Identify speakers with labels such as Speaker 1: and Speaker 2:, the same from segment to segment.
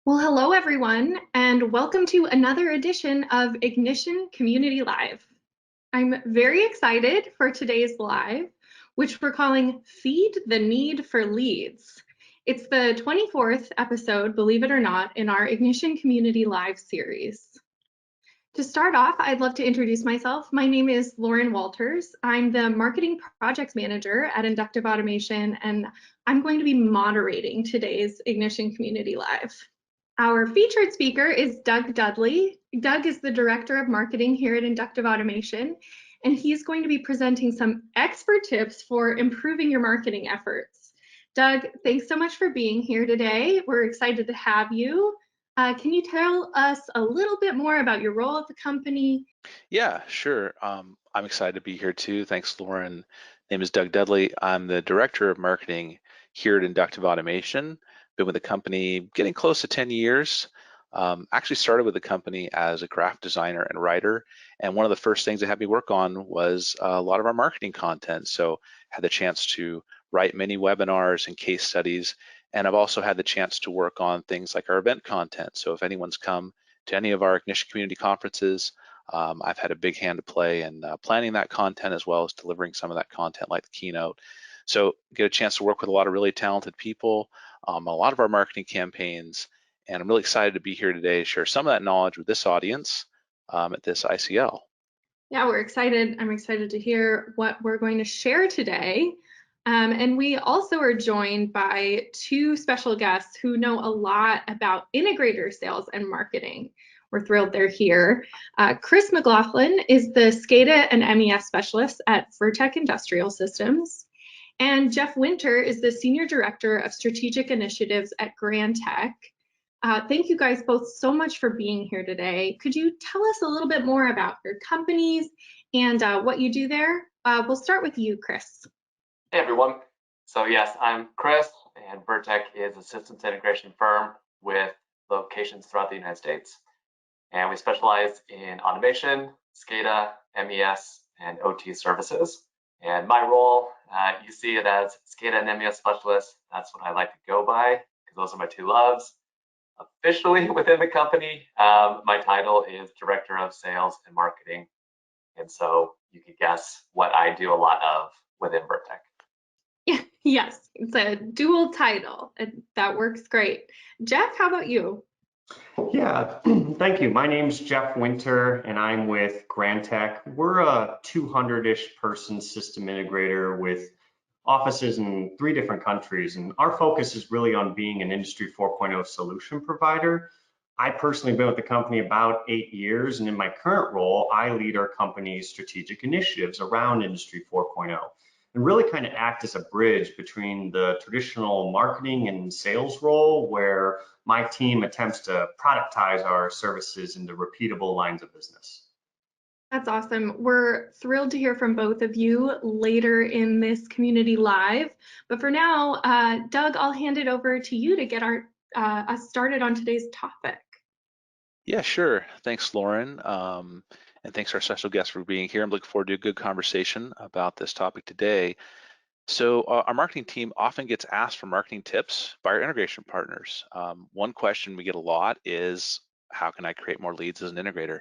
Speaker 1: Well, hello everyone, and welcome to another edition of Ignition Community Live. I'm very excited for today's live, which we're calling Feed the Need for Leads. It's the 24th episode, believe it or not, in our Ignition Community Live series. To start off, I'd love to introduce myself. My name is Lauren Walters. I'm the Marketing Projects Manager at Inductive Automation, and I'm going to be moderating today's Ignition Community Live. Our featured speaker is Doug Dudley. Doug is the Director of Marketing here at Inductive Automation, and he's going to be presenting some expert tips for improving your marketing efforts. Doug, thanks so much for being here today. We're excited to have you. Can you tell us a little bit more about your role at the company?
Speaker 2: Yeah, sure. I'm excited to be here too. Thanks, Lauren. Name is Doug Dudley. I'm the Director of Marketing here at Inductive Automation. Been with the company getting close to 10 years. Actually started with the company as a graphic designer and writer. And one of the first things that had me work on was a lot of our marketing content. So had the chance to write many webinars and case studies. And I've also had the chance to work on things like our event content. So if anyone's come to any of our Ignition community conferences, I've had a big hand to play in planning that content as well as delivering some of that content like the keynote. So get a chance to work with a lot of really talented people, a lot of our marketing campaigns, and I'm really excited to be here today to share some of that knowledge with this audience at this ICL.
Speaker 1: Yeah, we're excited. I'm excited to hear what we're going to share today. And we also are joined by two special guests who know a lot about integrator sales and marketing. We're thrilled they're here. Chris McLaughlin is the SCADA and MES specialist at Vertec Industrial Systems. And Jeff Winter is the Senior Director of Strategic Initiatives at Grand Tech. Thank you guys both so much for being here today. Could you tell us a little bit more about your companies and what you do there? We'll start with you, Chris.
Speaker 3: Hey everyone. So yes, I'm Chris, and Vertec is a systems integration firm with locations throughout the United States. And we specialize in automation, SCADA, MES, and OT services. And my role, you see it as SCADA and MES specialist. That's what I like to go by, because those are my two loves. Officially within the company, my title is Director of Sales and Marketing. And so you could guess what I do a lot of within Vertec.
Speaker 1: Yeah, yes, it's a dual title, and that works great. Jeff, how about you?
Speaker 4: Yeah, thank you. My name's Jeff Winter, and I'm with Grand Tech. We're a 200-ish person system integrator with offices in 3 different countries, and our focus is really on being an Industry 4.0 solution provider. I personally have been with the company about 8 years, and in my current role, I lead our company's strategic initiatives around Industry 4.0 and really kind of act as a bridge between the traditional marketing and sales role, where my team attempts to productize our services into repeatable lines of business.
Speaker 1: That's awesome. We're thrilled to hear from both of you later in this community live. But for now, Doug, I'll hand it over to you to get us started on today's topic.
Speaker 2: Yeah, sure. Thanks, Lauren. And thanks to our special guest for being here. I'm looking forward to a good conversation about this topic today. So our marketing team often gets asked for marketing tips by our integration partners. One question we get a lot is, how can I create more leads as an integrator?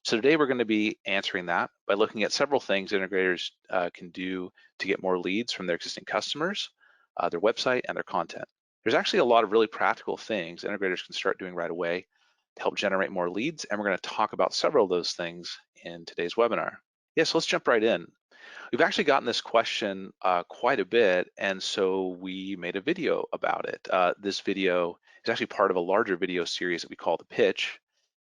Speaker 2: So today we're going to be answering that by looking at several things integrators can do to get more leads from their existing customers, their website, and their content. There's actually a lot of really practical things integrators can start doing right away to help generate more leads, and we're going to talk about several of those things in today's webinar. Yeah, so let's jump right in. We've actually gotten this question quite a bit, and so we made a video about it. This video is actually part of a larger video series that we call The Pitch,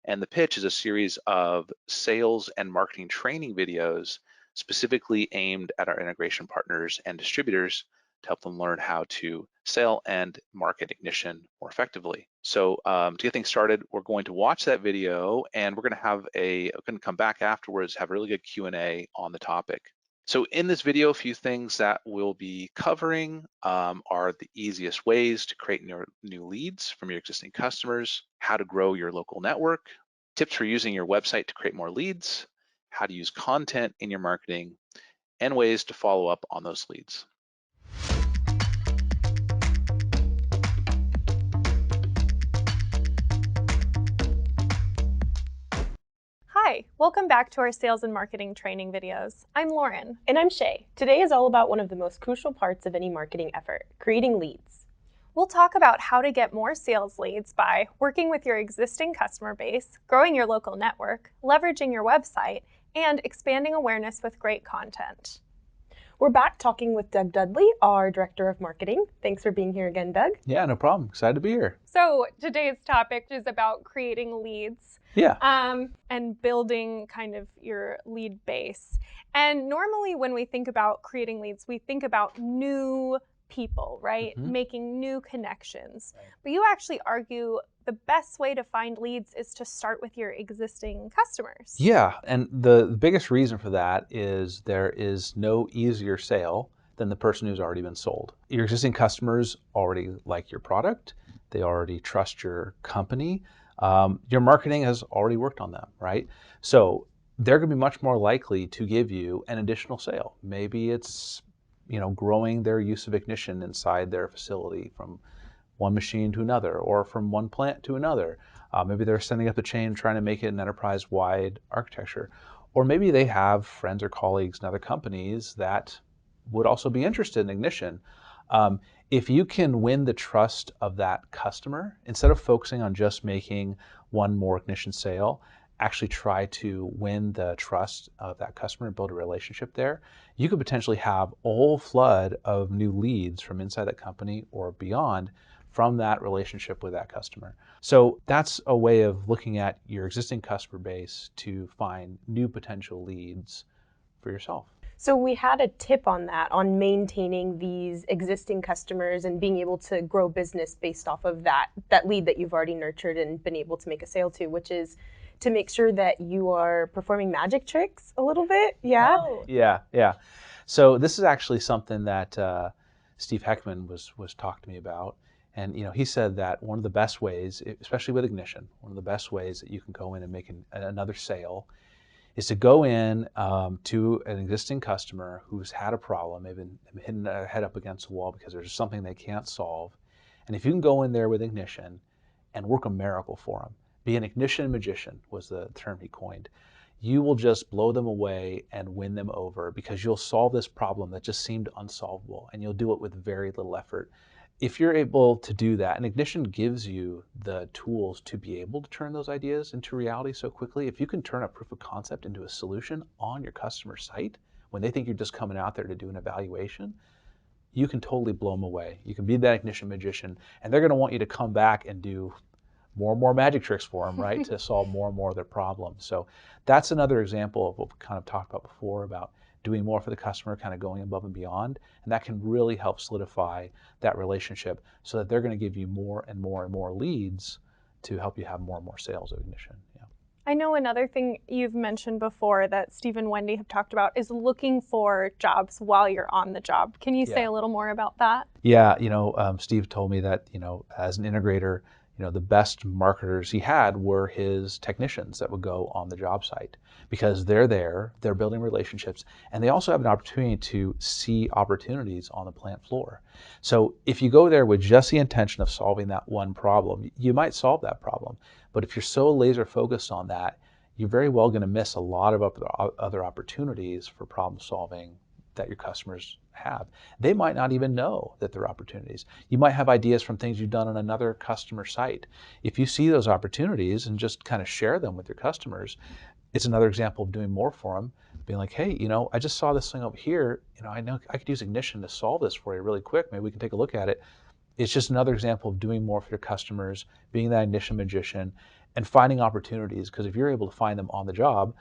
Speaker 2: and The Pitch is a series of sales and marketing training videos specifically aimed at our integration partners and distributors to help them learn how to sell and market Ignition more effectively. So to get things started, we're going to watch that video, and we're going to come back afterwards, have a really good Q&A on the topic. So in this video, a few things that we'll be covering are the easiest ways to create new leads from your existing customers, how to grow your local network, tips for using your website to create more leads, how to use content in your marketing, and ways to follow up on those leads.
Speaker 5: Welcome back to our sales and marketing training videos. I'm Lauren.
Speaker 6: And I'm Shay. Today is all about one of the most crucial parts of any marketing effort, creating leads.
Speaker 5: We'll talk about how to get more sales leads by working with your existing customer base, growing your local network, leveraging your website, and expanding awareness with great content.
Speaker 6: We're back talking with Doug Dudley, our Director of Marketing. Thanks for being here again, Doug.
Speaker 2: Yeah, no problem. Excited to be here.
Speaker 5: So today's topic is about creating leads.
Speaker 2: Yeah.
Speaker 5: And building kind of your lead base. And normally when we think about creating leads, we think about new people, right?
Speaker 2: Mm-hmm.
Speaker 5: Making new connections. Right. But you actually argue the best way to find leads is to start with your existing customers.
Speaker 2: Yeah, and the biggest reason for that is there is no easier sale than the person who's already been sold. Your existing customers already like your product. They already trust your company. Your marketing has already worked on them, right? So they're going to be much more likely to give you an additional sale. Maybe it's, growing their use of Ignition inside their facility from one machine to another, or from one plant to another. Maybe they're sending up the chain trying to make it an enterprise-wide architecture. Or maybe they have friends or colleagues in other companies that would also be interested in Ignition. If you can win the trust of that customer, instead of focusing on just making one more Ignition sale, actually try to win the trust of that customer and build a relationship there, you could potentially have a whole flood of new leads from inside that company or beyond from that relationship with that customer. So that's a way of looking at your existing customer base to find new potential leads for yourself.
Speaker 6: So we had a tip on that, on maintaining these existing customers and being able to grow business based off of that lead that you've already nurtured and been able to make a sale to, which is to make sure that you are performing magic tricks a little bit. Yeah?
Speaker 5: Oh.
Speaker 2: Yeah. So this is actually something that Steve Heckman was talking to me about. And he said that one of the best ways, especially with Ignition, one of the best ways that you can go in and make another sale is to go in to an existing customer who's had a problem, they've been hitting their head up against the wall because there's something they can't solve. And if you can go in there with Ignition and work a miracle for them, be an Ignition magician was the term he coined, you will just blow them away and win them over because you'll solve this problem that just seemed unsolvable, and you'll do it with very little effort. If you're able to do that, and Ignition gives you the tools to be able to turn those ideas into reality so quickly, if you can turn a proof of concept into a solution on your customer site when they think you're just coming out there to do an evaluation, you can totally blow them away. You can be that Ignition magician, and they're going to want you to come back and do more and more magic tricks for them, right, to solve more and more of their problems. So that's another example of what we kind of talked about before about doing more for the customer, kind of going above and beyond. And that can really help solidify that relationship so that they're going to give you more and more and more leads to help you have more and more sales of Ignition. Yeah.
Speaker 5: I know another thing you've mentioned before that Steve and Wendy have talked about is looking for jobs while you're on the job. Can you say a little more about that?
Speaker 2: Yeah, Steve told me that, as an integrator, the best marketers he had were his technicians that would go on the job site because they're there, they're building relationships, and they also have an opportunity to see opportunities on the plant floor. So if you go there with just the intention of solving that one problem, you might solve that problem. But if you're so laser focused on that, you're very well going to miss a lot of other opportunities for problem solving that your customers have. They might not even know that they're opportunities. You might have ideas from things you've done on another customer site. If you see those opportunities and just kind of share them with your customers, it's another example of doing more for them, being like, hey, I just saw this thing over here. I know I could use Ignition to solve this for you really quick. Maybe we can take a look at it. It's just another example of doing more for your customers, being that Ignition magician, and finding opportunities, because if you're able to find them on the job,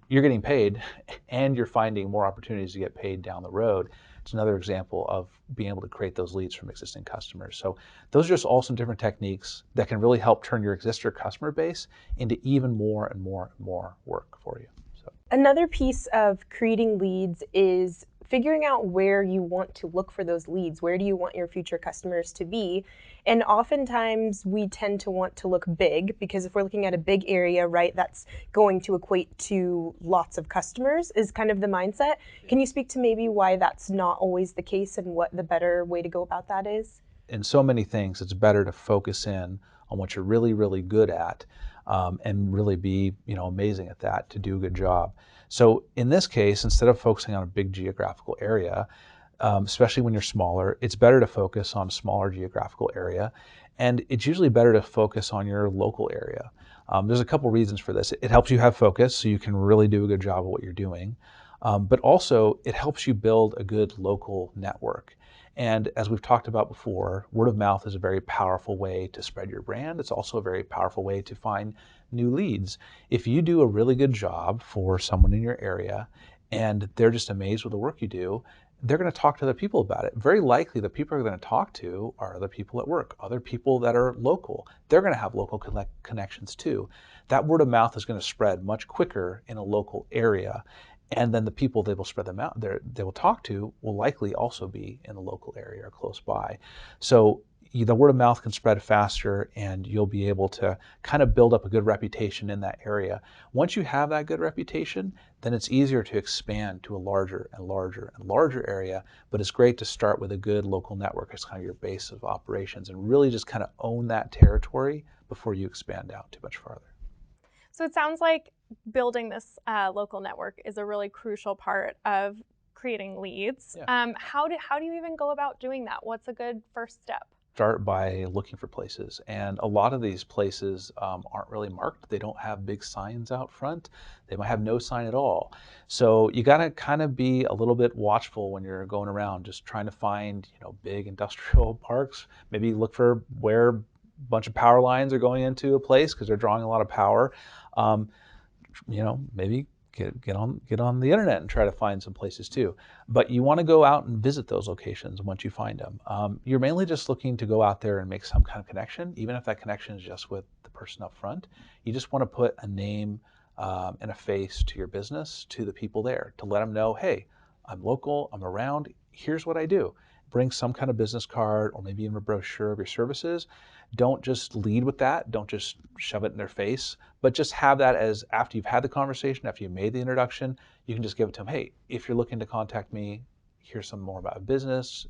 Speaker 2: you're getting paid and you're finding more opportunities to get paid down the road. It's another example of being able to create those leads from existing customers. So those are just all some different techniques that can really help turn your existing customer base into even more and more and more work for you. So
Speaker 6: another piece of creating leads is figuring out where you want to look for those leads. Where do you want your future customers to be? And oftentimes we tend to want to look big because if we're looking at a big area, right, that's going to equate to lots of customers is kind of the mindset. Can you speak to maybe why that's not always the case and what the better way to go about that is?
Speaker 2: In so many things, it's better to focus in
Speaker 7: on what you're really, really good at, and really be, amazing at that to do a good job. So in this case, instead of focusing on a big geographical area, especially when you're smaller, it's better to focus on a smaller geographical area. And it's usually better to focus on your local area. There's a couple reasons for this. It helps you have focus so you can really do a good job of what you're doing. But also it helps you build a good local network. And as we've talked about before, word of mouth is a very powerful way to spread your brand. It's also a very powerful way to find new leads. If you do a really good job for someone in your area and they're just amazed with the work you do, they're going to talk to other people about it. Very likely the people are going to talk to are other people at work, other people that are local. They're going to have local connections too. That word of mouth is going to spread much quicker in a local area. And then the people they will spread them out, they will talk to will likely also be in the local area or close by. So the word of mouth can spread faster and you'll be able to kind of build up a good reputation in that area. Once you have that good reputation, then it's easier to expand to a larger and larger and larger area. But it's great to start with a good local network as kind of your base of operations and really just kind of own that territory before you expand out too much farther.
Speaker 5: So it sounds like building this local network is a really crucial part of creating leads.
Speaker 7: Yeah.
Speaker 5: How do you even go about doing that? What's a good first step?
Speaker 7: Start by looking for places, and a lot of these places aren't really marked. They don't have big signs out front. They might have no sign at all. So you got to kind of be a little bit watchful when you're going around, just trying to find big industrial parks. Maybe look for where a bunch of power lines are going into a place because they're drawing a lot of power. Maybe get on the internet and try to find some places too. But you want to go out and visit those locations once you find them. You're mainly just looking to go out there and make some kind of connection, even if that connection is just with the person up front. You just want to put a name and a face to your business, to the people there, to let them know, hey, I'm local, I'm around, here's what I do. Bring some kind of business card or maybe even a brochure of your services. Don't just lead with that. Don't just shove it in their face, but just have that as after you've had the conversation, after you made the introduction, you can just give it to them. Hey, if you're looking to contact me, here's some more about business,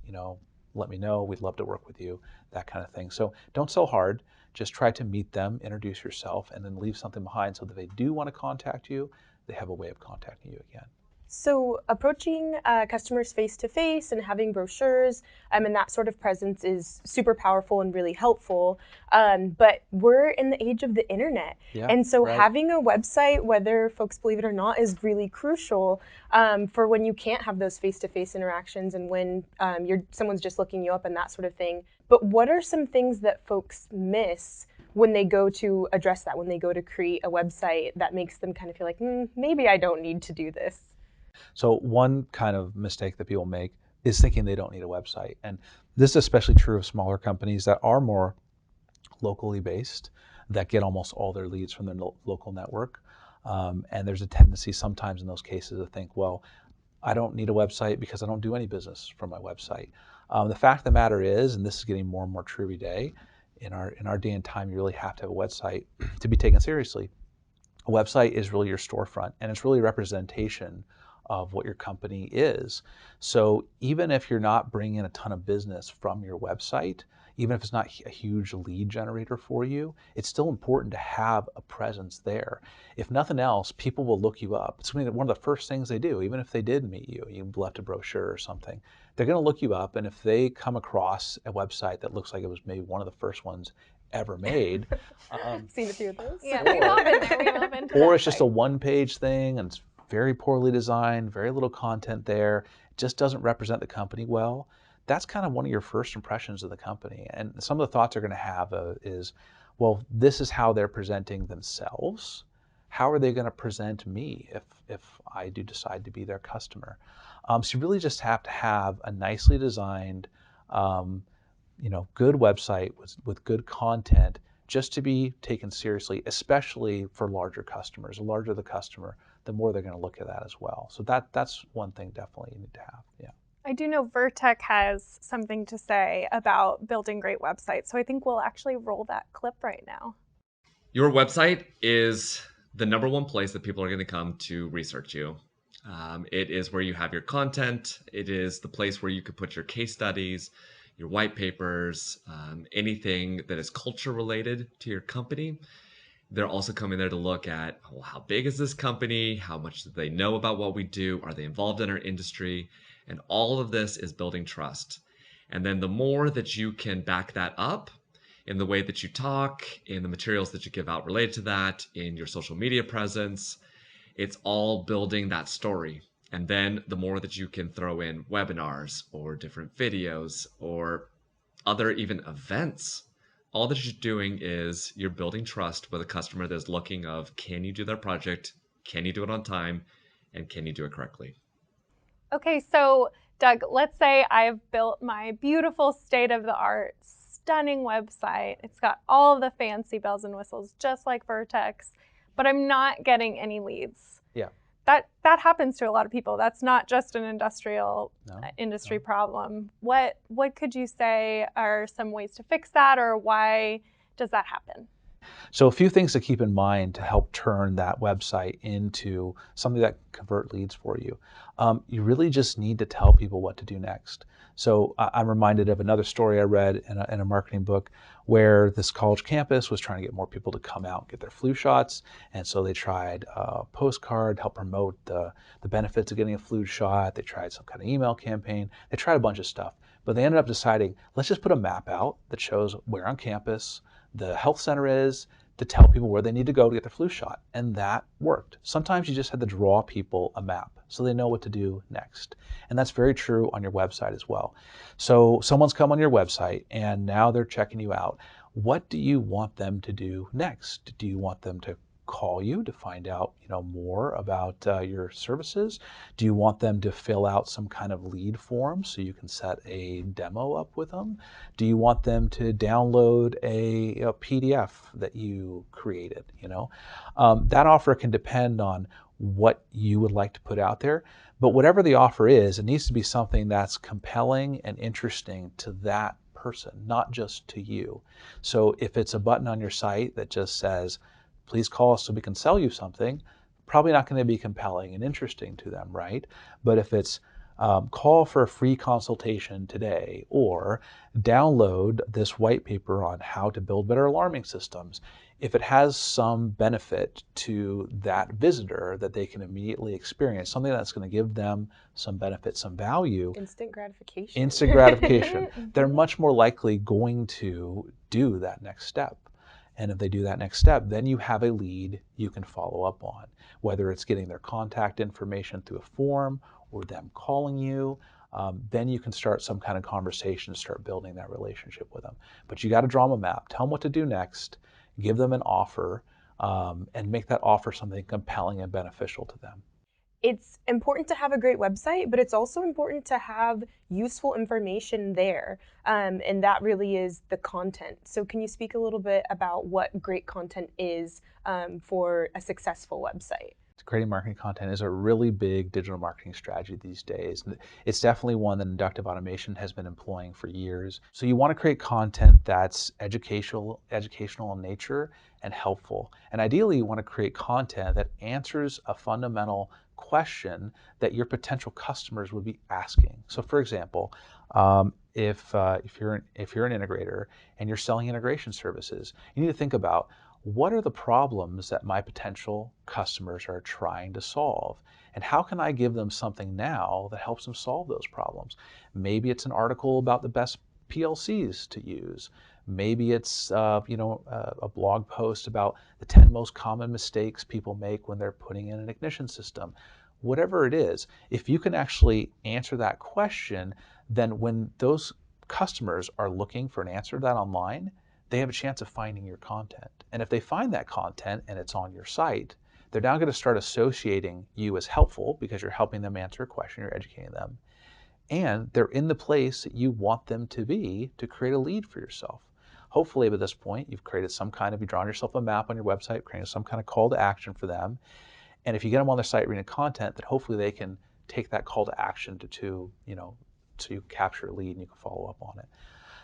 Speaker 7: let me know. We'd love to work with you, that kind of thing. So don't sell hard. Just try to meet them, introduce yourself, and then leave something behind so that they do want to contact you, they have a way of contacting you again.
Speaker 6: So approaching customers face-to-face and having brochures and that sort of presence is super powerful and really helpful. But we're in the age of the internet.
Speaker 7: Yeah,
Speaker 6: and so
Speaker 7: right.
Speaker 6: having a website, whether folks believe it or not, is really crucial for when you can't have those face-to-face interactions and when someone's just looking you up and that sort of thing. But what are some things that folks miss when they go to address that, when they go to create a website that makes them kind of feel like, maybe I don't need to do this?
Speaker 7: So one kind of mistake that people make is thinking they don't need a website. And this is especially true of smaller companies that are more locally based, that get almost all their leads from their local network. And there's a tendency sometimes in those cases to think, well, I don't need a website because I don't do any business from my website. The fact of the matter is, and this is getting more and more true every day, in our day and time, you really have to have a website to be taken seriously. A website is really your storefront, and it's really a representation of what your company is. So even if you're not bringing in a ton of business from your website, even if it's not a huge lead generator for you, it's still important to have a presence there. If nothing else, people will look you up. It's one of the first things they do, even if they did meet you, you left a brochure or something, they're going to look you up. And if they come across a website that looks like it was maybe one of the first ones ever made,
Speaker 6: Seen a few of those.
Speaker 5: Yeah, we've all been there. We've all been to
Speaker 7: or
Speaker 5: that
Speaker 7: it's just a
Speaker 5: site.
Speaker 7: one-page thing and it's very poorly designed, very little content there, it just doesn't represent the company well, that's kind of one of your first impressions of the company. And some of the thoughts they're going to have is, well, this is how they're presenting themselves. How are they going to present me if I do decide to be their customer? So you really just have to have a nicely designed, good website with good content just to be taken seriously, especially for larger customers. The larger the customer, the more they're going to look at that as well. So that's one thing definitely you need to have. Yeah.
Speaker 5: I do know Vertec has something to say about building great websites, so I think we'll actually roll that clip right now.
Speaker 8: Your website is the number one place that people are going to come to research you. It is where you have your content. It is the place where you could put your case studies, your white papers, anything that is culture related to your company. They're also coming there to look at, well, how big is this company? How much do they know about what we do? Are they involved in our industry? And all of this is building trust. And then the more that you can back that up in the way that you talk, in the materials that you give out related to that, in your social media presence, it's all building that story. And then the more that you can throw in webinars or different videos or other even events, all that you're doing is you're building trust with a customer that's looking of, can you do their project? Can you do it on time? And can you do it correctly?
Speaker 5: Okay, so Doug, let's say I've built my beautiful state-of-the-art, stunning website. It's got all of the fancy bells and whistles, just like Vertex, but I'm not getting any leads.
Speaker 7: Yeah.
Speaker 5: That happens to a lot of people. That's not just an industry
Speaker 7: No.
Speaker 5: problem. What could you say are some ways to fix that, or why does that happen?
Speaker 7: So a few things to keep in mind to help turn that website into something that can convert leads for you. You really just need to tell people what to do next. So I'm reminded of another story I read in a marketing book where this college campus was trying to get more people to come out and get their flu shots. And so they tried a postcard to help promote the benefits of getting a flu shot. They tried some kind of email campaign. They tried a bunch of stuff. But they ended up deciding, let's just put a map out that shows where on campus the health center is, to tell people where they need to go to get their flu shot. And that worked. Sometimes you just had to draw people a map so they know what to do next. And that's very true on your website as well. So someone's come on your website and now they're checking you out. What do you want them to do next? Do you want them to call you to find out, more about your services? Do you want them to fill out some kind of lead form so you can set a demo up with them? Do you want them to download a PDF that you created? That offer can depend on what you would like to put out there. But whatever the offer is, it needs to be something that's compelling and interesting to that person, not just to you. So if it's a button on your site that just says, please call us so we can sell you something, probably not going to be compelling and interesting to them, right? But if it's call for a free consultation today, or download this white paper on how to build better alarming systems, if it has some benefit to that visitor that they can immediately experience, something that's going to give them some benefit, some value.
Speaker 6: Instant gratification.
Speaker 7: Instant gratification. They're much more likely going to do that next step. And if they do that next step, then you have a lead you can follow up on, whether it's getting their contact information through a form or them calling you. Then you can start some kind of conversation, start building that relationship with them. But you got to draw them a map, tell them what to do next, give them an offer, and make that offer something compelling and beneficial to them.
Speaker 6: It's important to have a great website, but it's also important to have useful information there. And that really is the content. So can you speak a little bit about what great content is for a successful website?
Speaker 7: Creating marketing content is a really big digital marketing strategy these days. It's definitely one that inductive automation has been employing for years. So you want to create content that's educational in nature and helpful. And ideally, you want to create content that answers a fundamental question that your potential customers would be asking. So for example, if you're an integrator and you're selling integration services, you need to think about, what are the problems that my potential customers are trying to solve? And how can I give them something now that helps them solve those problems? Maybe it's an article about the best PLCs to use. Maybe it's a blog post about the 10 most common mistakes people make when they're putting in an ignition system. Whatever it is, if you can actually answer that question, then when those customers are looking for an answer to that online, they have a chance of finding your content. And if they find that content and it's on your site, they're now going to start associating you as helpful because you're helping them answer a question, you're educating them. And they're in the place that you want them to be to create a lead for yourself. Hopefully by this point, you've drawn yourself a map on your website, created some kind of call to action for them. And if you get them on their site reading content, then hopefully they can take that call to action so you capture a lead and you can follow up on it.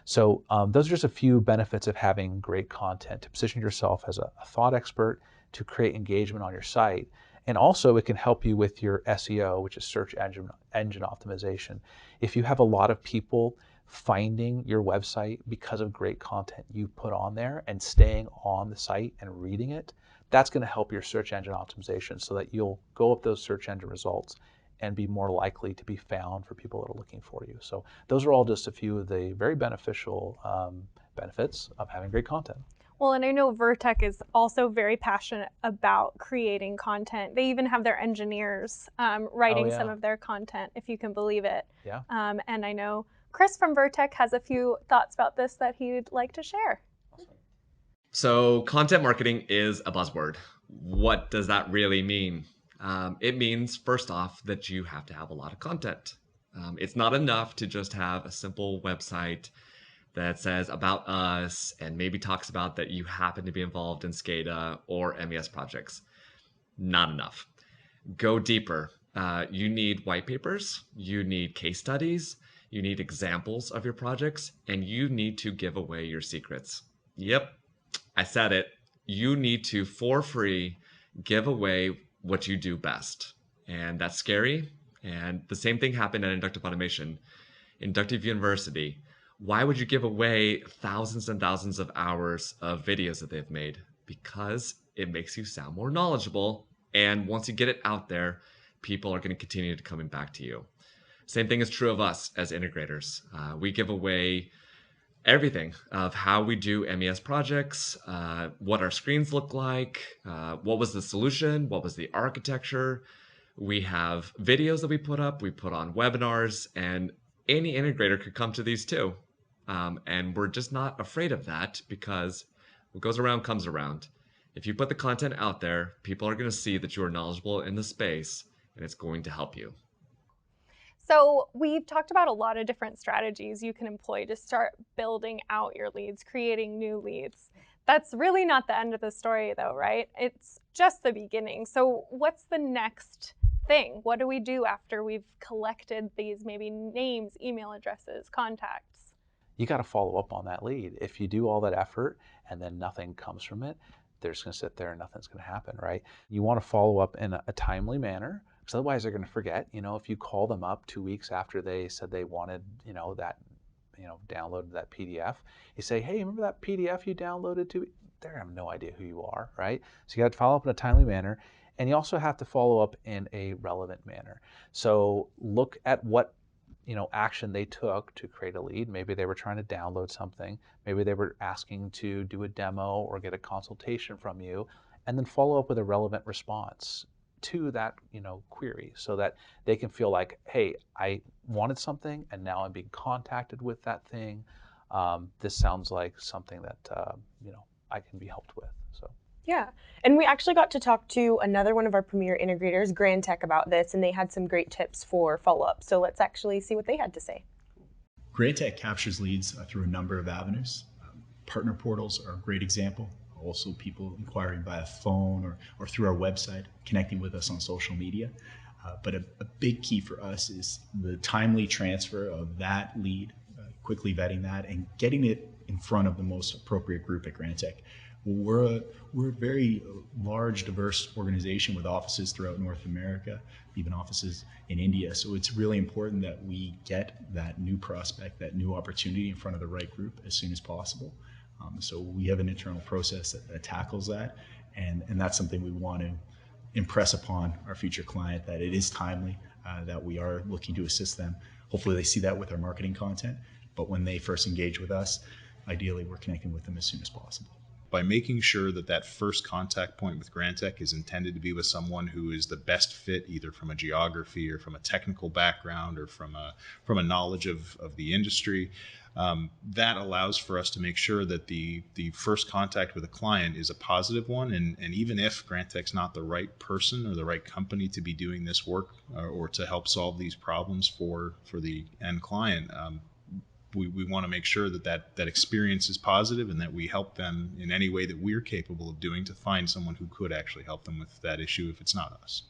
Speaker 7: So those are just a few benefits of having great content, to position yourself as a thought expert, to create engagement on your site. And also it can help you with your SEO, which is search engine optimization. If you have a lot of people finding your website because of great content you put on there and staying on the site and reading it, that's going to help your search engine optimization so that you'll go up those search engine results and be more likely to be found for people that are looking for you. So those are all just a few of the very beneficial benefits of having great content.
Speaker 5: Well, and I know Vertec is also very passionate about creating content. They even have their engineers writing some of their content, if you can believe it.
Speaker 7: Yeah.
Speaker 5: And I know Chris from Vertec has a few thoughts about this that he'd like to share.
Speaker 8: So content marketing is a buzzword. What does that really mean? It means, first off, that you have to have a lot of content. It's not enough to just have a simple website that says about us and maybe talks about that you happen to be involved in SCADA or MES projects. Not enough. Go deeper. You need white papers, you need case studies, you need examples of your projects, and you need to give away your secrets. Yep, I said it. You need to, for free, give away what you do best. And that's scary. And the same thing happened at Inductive Automation. Inductive University. Why would you give away thousands and thousands of hours of videos that they've made? Because it makes you sound more knowledgeable. And once you get it out there, people are going to continue to coming back to you. Same thing is true of us as integrators. We give away everything of how we do MES projects, what our screens look like, what was the solution, what was the architecture. We have videos that we put up, we put on webinars, and any integrator could come to these too. And we're just not afraid of that because what goes around comes around. If you put the content out there, people are going to see that you are knowledgeable in the space, and it's going to help you.
Speaker 5: So we've talked about a lot of different strategies you can employ to start building out your leads, creating new leads. That's really not the end of the story though, right? It's just the beginning. So what's the next thing? What do we do after we've collected these maybe names, email addresses, contacts?
Speaker 7: You got to follow up on that lead. If you do all that effort and then nothing comes from it, they're just going to sit there and nothing's going to happen, right? You want to follow up in a timely manner, because otherwise they're going to forget. If you call them up 2 weeks after they said they wanted, downloaded that PDF, you say, hey, remember that PDF you downloaded to? They have no idea who you are, right? So you got to follow up in a timely manner, and you also have to follow up in a relevant manner. So look at what action they took to create a lead. Maybe they were trying to download something. Maybe they were asking to do a demo or get a consultation from you, and then follow up with a relevant response to that query so that they can feel like, hey, I wanted something and now I'm being contacted with that thing. This sounds like something that I can be helped with. So.
Speaker 6: Yeah, and we actually got to talk to another one of our premier integrators, Grantech, about this, and they had some great tips for follow-up. So let's actually see what they had to say.
Speaker 9: Grantech captures leads through a number of avenues. Partner portals are a great example. Also people inquiring via phone or through our website, connecting with us on social media. But a big key for us is the timely transfer of that lead, quickly vetting that and getting it in front of the most appropriate group at Grantech. We're a very large, diverse organization with offices throughout North America, even offices in India. So it's really important that we get that new prospect, that new opportunity in front of the right group as soon as possible. So we have an internal process that tackles that, and that's something we want to impress upon our future client, that it is timely, that we are looking to assist them. Hopefully they see that with our marketing content, but when they first engage with us, ideally we're connecting with them as soon as possible.
Speaker 10: By making sure that that first contact point with Grantech is intended to be with someone who is the best fit, either from a geography or from a technical background or from a knowledge of the industry, that allows for us to make sure that the first contact with a client is a positive one. And even if Grantech's not the right person or the right company to be doing this work or to help solve these problems for the end client, we want to make sure that experience is positive and that we help them in any way that we're capable of doing to find someone who could actually help them with that issue if it's not us.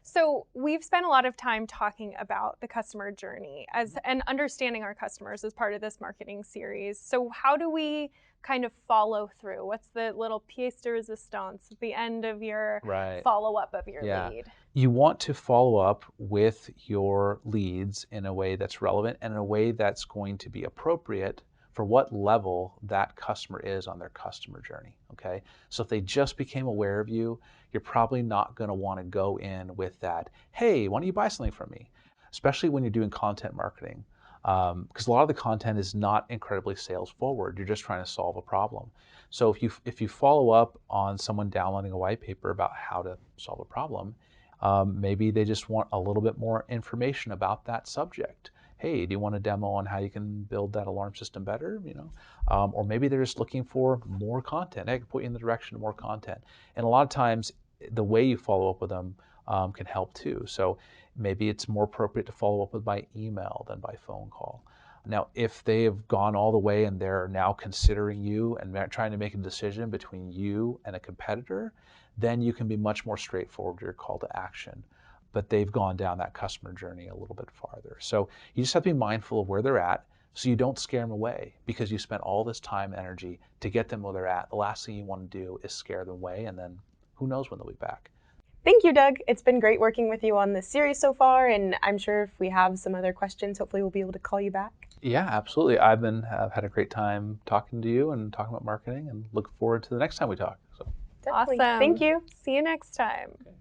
Speaker 5: So we've spent a lot of time talking about the customer journey and understanding our customers as part of this marketing series. So how do we kind of follow through? What's the little pièce de résistance at the end of your
Speaker 7: Right.
Speaker 5: follow-up of your lead?
Speaker 7: You want to follow up with your leads in a way that's relevant and in a way that's going to be appropriate for what level that customer is on their customer journey, okay? So if they just became aware of you, you're probably not going to want to go in with that, hey, why don't you buy something from me? Especially when you're doing content marketing, because a lot of the content is not incredibly sales forward. You're just trying to solve a problem. So if you follow up on someone downloading a white paper about how to solve a problem, maybe they just want a little bit more information about that subject. Hey, do you want a demo on how you can build that alarm system better? Or maybe they're just looking for more content. I can put you in the direction of more content. And a lot of times, the way you follow up with them can help too. So maybe it's more appropriate to follow up with by email than by phone call. Now, if they have gone all the way and they're now considering you and they're trying to make a decision between you and a competitor, then you can be much more straightforward with your call to action. But they've gone down that customer journey a little bit farther. So you just have to be mindful of where they're at so you don't scare them away, because you spent all this time and energy to get them where they're at. The last thing you want to do is scare them away, and then who knows when they'll be back.
Speaker 6: Thank you, Doug. It's been great working with you on this series so far, and I'm sure if we have some other questions, hopefully we'll be able to call you back.
Speaker 7: Yeah, absolutely. I've had a great time talking to you and talking about marketing, and look forward to the next time we talk. So.
Speaker 6: Definitely.
Speaker 5: Awesome.
Speaker 6: Thank you.
Speaker 5: See you next time.
Speaker 7: Okay.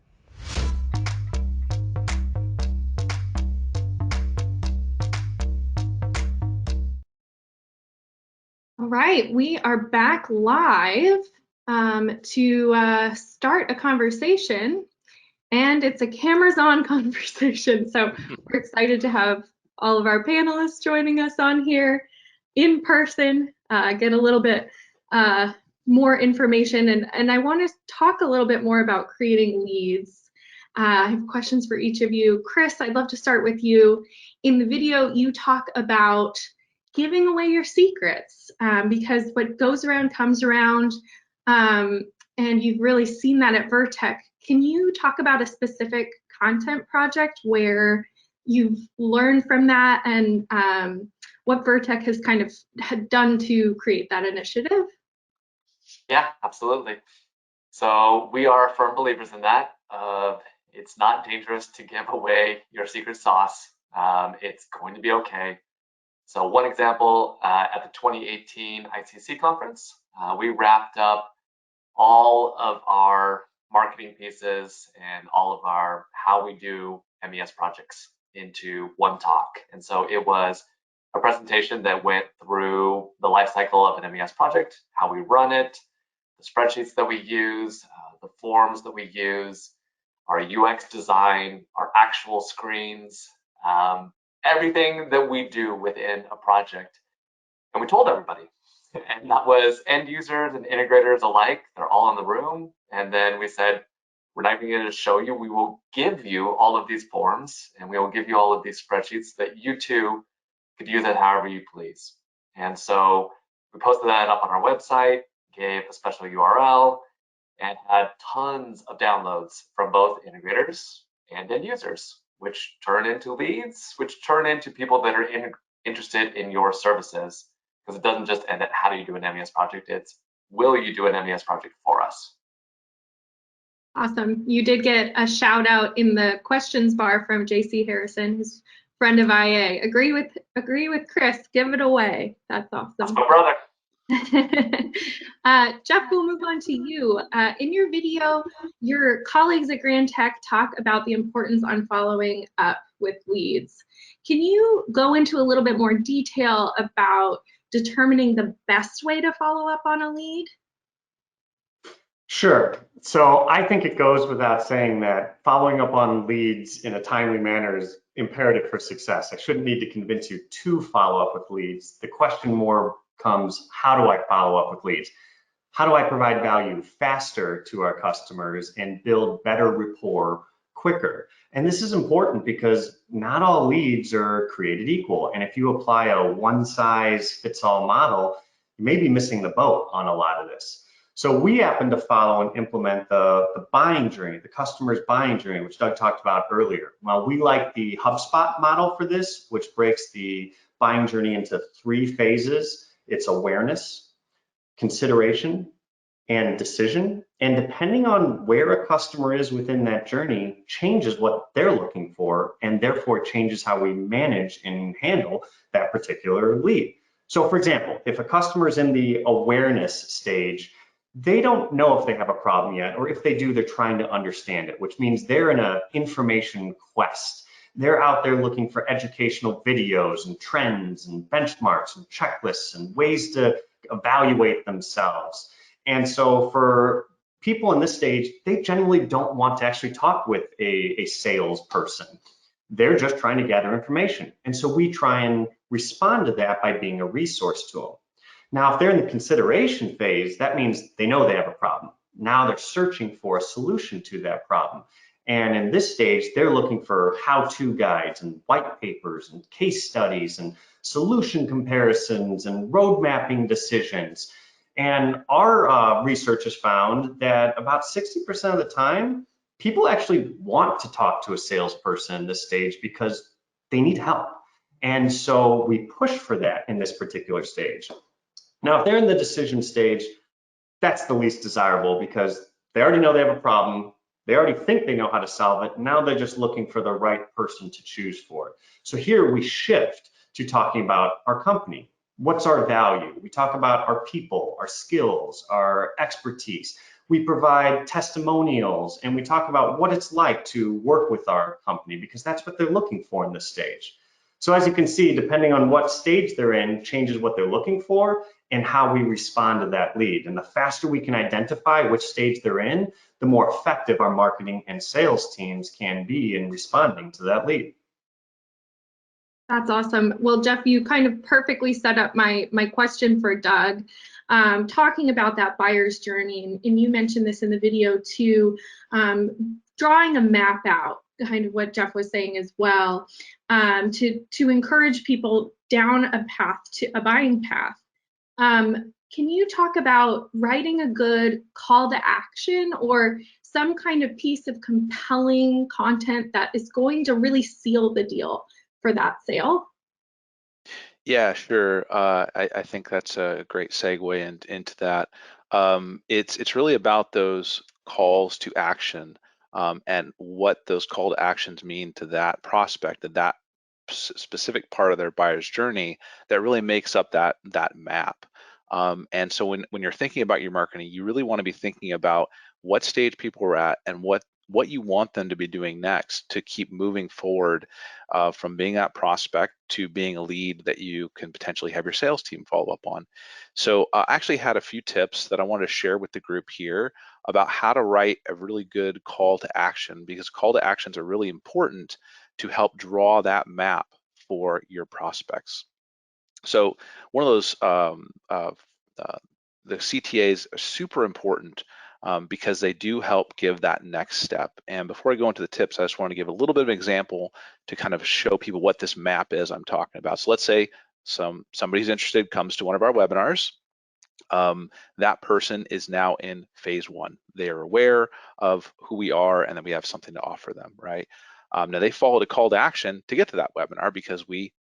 Speaker 1: All right, we are back live to start a conversation, and it's a cameras on conversation. So we're excited to have all of our panelists joining us on here in person, get a little bit more information. And I want to talk a little bit more about creating leads. I have questions for each of you. Chris, I'd love to start with you. In the video, you talk about giving away your secrets, because what goes around comes around, and you've really seen that at Vertec. Can you talk about a specific content project where you've learned from that, and what Vertec has kind of done to create that initiative?
Speaker 3: Yeah, absolutely. So we are firm believers in that. It's not dangerous to give away your secret sauce. It's going to be okay. So one example, at the 2018 ICC conference, we wrapped up all of our marketing pieces and all of our how we do MES projects into one talk. And so it was a presentation that went through the life cycle of an MES project, how we run it, the spreadsheets that we use, the forms that we use, our UX design, our actual screens, everything that we do within a project. And we told everybody, and that was end users and integrators alike. They're all in the room. And then we said, we're not even going to show you. We will give you all of these forms, and we will give you all of these spreadsheets that you too could use it however you please. And so we posted that up on our website, gave a special URL, and had tons of downloads from both integrators and end users, which turn into leads, which turn into people that are interested in your services. Because it doesn't just end at how do you do an MES project, it's will you do an MES project for us?
Speaker 1: Awesome. You did get a shout out in the questions bar from JC Harrison, who's friend of IA. Agree with Chris, give it away. That's awesome.
Speaker 3: That's my brother.
Speaker 1: Jeff, we'll move on to you. In your video, your colleagues at Grand Tech talk about the importance on following up with leads. Can you go into a little bit more detail about determining the best way to follow up on a lead?
Speaker 4: Sure. So I think it goes without saying that following up on leads in a timely manner is imperative for success. I shouldn't need to convince you to follow up with leads. The question more comes, how do I follow up with leads? How do I provide value faster to our customers and build better rapport quicker? And this is important because not all leads are created equal. And if you apply a one-size-fits-all model, you may be missing the boat on a lot of this. So we happen to follow and implement the buying journey, the customer's buying journey, which Doug talked about earlier. Well, we like the HubSpot model for this, which breaks the buying journey into 3 phases. It's awareness, consideration, and decision. And depending on where a customer is within that journey, changes what they're looking for, and therefore changes how we manage and handle that particular lead. So for example, if a customer is in the awareness stage, they don't know if they have a problem yet, or if they do, they're trying to understand it, which means they're in an information quest. They're out there looking for educational videos and trends and benchmarks and checklists and ways to evaluate themselves. And so for people in this stage, they generally don't want to actually talk with a salesperson. They're just trying to gather information. And so we try and respond to that by being a resource to them. Now, if they're in the consideration phase, that means they know they have a problem. Now they're searching for a solution to that problem. And in this stage, they're looking for how-to guides and white papers and case studies and solution comparisons and road mapping decisions. And our research has found that about 60% of the time, people actually want to talk to a salesperson in this stage because they need help. And so we push for that in this particular stage. Now, if they're in the decision stage, that's the least desirable because they already know they have a problem. They already think they know how to solve it. Now they're just looking for the right person to choose for it. So here we shift to talking about our company. What's our value? We talk about our people, our skills, our expertise. We provide testimonials, and we talk about what it's like to work with our company, because that's what they're looking for in this stage. So as you can see, depending on what stage they're in, changes what they're looking for and how we respond to that lead. And the faster we can identify which stage they're in, the more effective our marketing and sales teams can be in responding to that lead.
Speaker 1: That's awesome. Well, Jeff, you kind of perfectly set up my question for Doug, talking about that buyer's journey. And you mentioned this in the video too, drawing a map out, kind of what Jeff was saying as well, to encourage people down a path, to a buying path. Can you talk about writing a good call to action or some kind of piece of compelling content that is going to really seal the deal for that sale?
Speaker 2: Yeah, sure. I think that's a great segue into that. It's really about those calls to action, and what those call to actions mean to that prospect, that specific part of their buyer's journey that really makes up that map. And so when you're thinking about your marketing, you really want to be thinking about what stage people are at and what you want them to be doing next to keep moving forward, from being that prospect to being a lead that you can potentially have your sales team follow up on. So I actually had a few tips that I wanted to share with the group here about how to write a really good call to action, because call to actions are really important to help draw that map for your prospects. So one of those, the CTAs are super important, because they do help give that next step. And before I go into the tips, I just want to give a little bit of an example to kind of show people what this map is I'm talking about. So let's say somebody's interested, comes to one of our webinars. That person is now in phase one. They are aware of who we are and that we have something to offer them, right? Now they followed a call to action to get to that webinar because we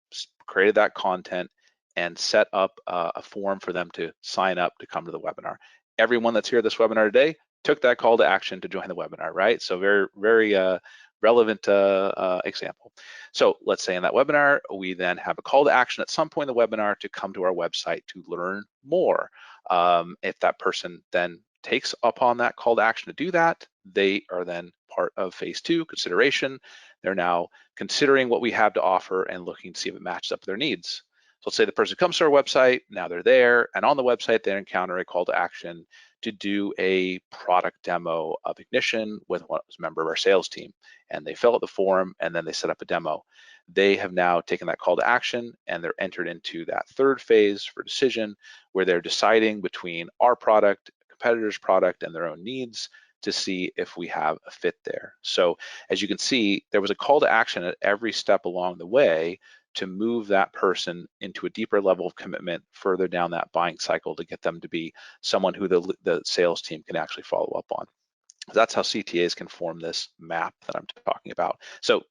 Speaker 2: created that content and set up a form for them to sign up to come to the webinar. Everyone that's here at this webinar today took that call to action to join the webinar, right? So very, very relevant example. So let's say in that webinar, we then have a call to action at some point in the webinar to come to our website to learn more. If that person then takes upon that call to action to do that, they are then part of phase two, consideration. They're now considering what we have to offer and looking to see if it matches up with their needs. So let's say the person comes to our website, now they're there, and on the website they encounter a call to action to do a product demo of Ignition with one member of our sales team. And they fill out the form and then they set up a demo. They have now taken that call to action and they're entered into that third phase for decision, where they're deciding between our product, competitor's product, and their own needs to see if we have a fit there. So as you can see, there was a call to action at every step along the way to move that person into a deeper level of commitment further down that buying cycle to get them to be someone who the sales team can actually follow up on. That's how CTAs can form this map that I'm talking about. So